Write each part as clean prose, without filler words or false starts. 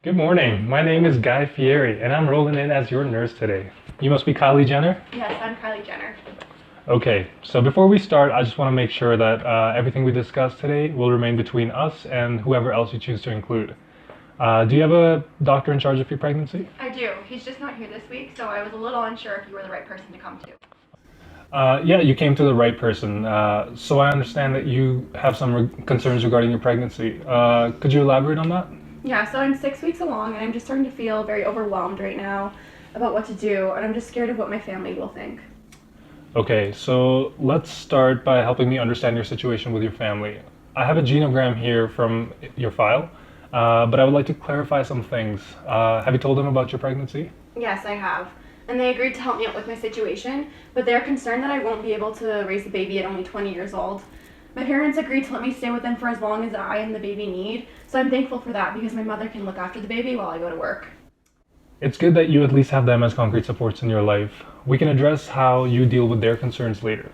Good morning. My name is Guy Fieri, and I'm rolling in as your nurse today. You must be Kylie Jenner? Yes, I'm Kylie Jenner. Okay, so before we start, I just want to make sure that everything we discuss today will remain between us and whoever else you choose to include. Do you have a doctor in charge of your pregnancy? I do. He's just not here this week, so I was a little unsure if you were the right person to come to. Yeah, you came to the right person. So I understand that you have some concerns regarding your pregnancy. Could you elaborate on that? Yeah, so I'm 6 weeks along, and I'm just starting to feel very overwhelmed right now about what to do, and I'm just scared of what my family will think. Okay, so let's start by helping me understand your situation with your family. I have a genogram here from your file, but I would like to clarify some things. Have you told them about your pregnancy? Yes, I have. And they agreed to help me out with my situation, but they're concerned that I won't be able to raise the baby at only 20 years old. My parents agreed to let me stay with them for as long as I and the baby need, so I'm thankful for that because my mother can look after the baby while I go to work. It's good that you at least have them as concrete supports in your life. We can address how you deal with their concerns later.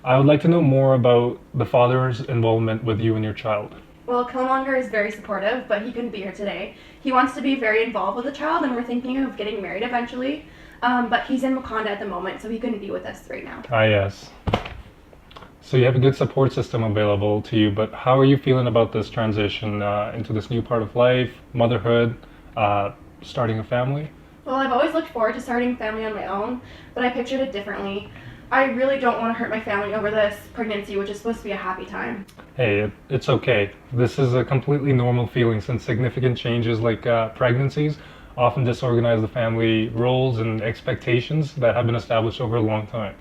I would like to know more about the father's involvement with you and your child. Well, Killmonger is very supportive, but he couldn't be here today. He wants to be very involved with the child, and we're thinking of getting married eventually. But he's in Wakanda at the moment, so he couldn't be with us right now. Ah, yes. So you have a good support system available to you, but how are you feeling about this transition into this new part of life, motherhood, starting a family? Well, I've always looked forward to starting a family on my own, but I pictured it differently. I really don't want to hurt my family over this pregnancy, which is supposed to be a happy time. Hey, it's okay. This is a completely normal feeling since significant changes like pregnancies often disorganize the family roles and expectations that have been established over a long time.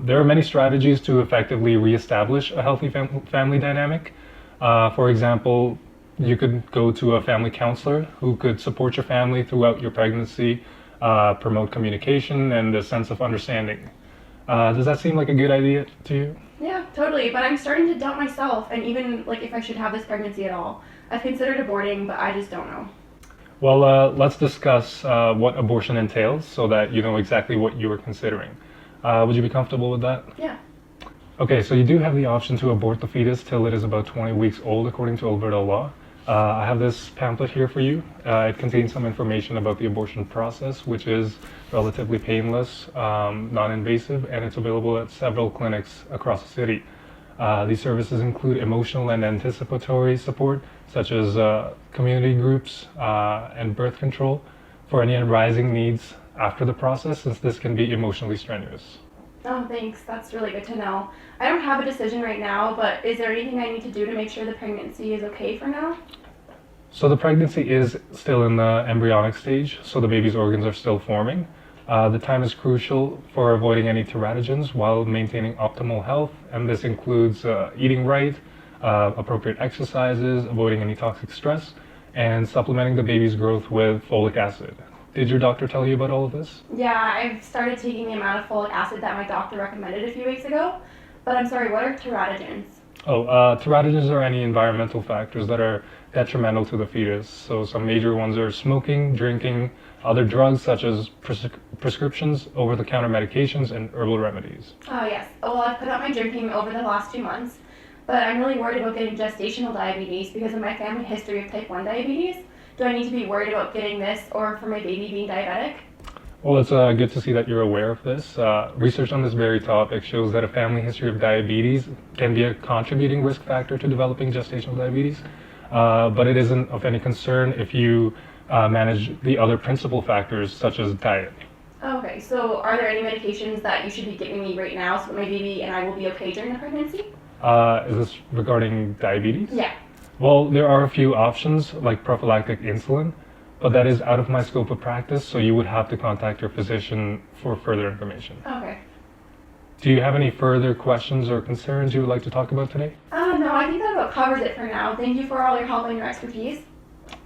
There are many strategies to effectively reestablish a healthy family dynamic. For example, you could go to a family counselor who could support your family throughout your pregnancy, promote communication and a sense of understanding. Does that seem like a good idea to you? Yeah, totally, but I'm starting to doubt myself and even like if I should have this pregnancy at all. I've considered aborting, but I just don't know. Well, let's discuss what abortion entails so that you know exactly what you are considering. Would you be comfortable with that? Yeah. Okay, so you do have the option to abort the fetus till it is about 20 weeks old according to Alberta law. I have this pamphlet here for you. It contains some information about the abortion process, which is relatively painless, non-invasive, and it's available at several clinics across the city. These services include emotional and anticipatory support, such as community groups and birth control for any arising needs after the process, since this can be emotionally strenuous. Oh, thanks. That's really good to know. I don't have a decision right now, but is there anything I need to do to make sure the pregnancy is okay for now? So the pregnancy is still in the embryonic stage, so the baby's organs are still forming. The time is crucial for avoiding any teratogens while maintaining optimal health, and this includes eating right, appropriate exercises, avoiding any toxic stress, and supplementing the baby's growth with folic acid. Did your doctor tell you about all of this? Yeah, I've started taking the amount of folic acid that my doctor recommended a few weeks ago. But I'm sorry, what are teratogens? Oh, teratogens are any environmental factors that are detrimental to the fetus. So some major ones are smoking, drinking, other drugs such as prescriptions, over-the-counter medications, and herbal remedies. Oh, yes. Well, I've cut out my drinking over the last 2 months, but I'm really worried about getting gestational diabetes because of my family history of type 1 diabetes. Do I need to be worried about getting this or for my baby being diabetic? Well, it's good to see that you're aware of this. Research on this very topic shows that a family history of diabetes can be a contributing risk factor to developing gestational diabetes, but it isn't of any concern if you manage the other principal factors such as diet. Okay, so are there any medications that you should be giving me right now so that my baby and I will be okay during the pregnancy? Is this regarding diabetes? Yeah. Well, there are a few options like prophylactic insulin, but that is out of my scope of practice, so you would have to contact your physician for further information. Okay. Do you have any further questions or concerns you would like to talk about today? No, I think that about covers it for now. Thank you for all your help and your expertise.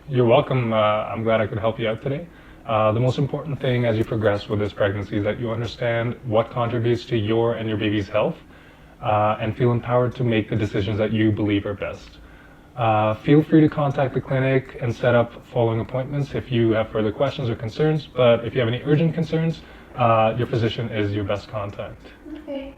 You're welcome. I'm glad I could help you out today. The most important thing as you progress with this pregnancy is that you understand what contributes to your and your baby's health and feel empowered to make the decisions that you believe are best. Feel free to contact the clinic and set up following appointments if you have further questions or concerns, but if you have any urgent concerns, your physician is your best contact. Okay.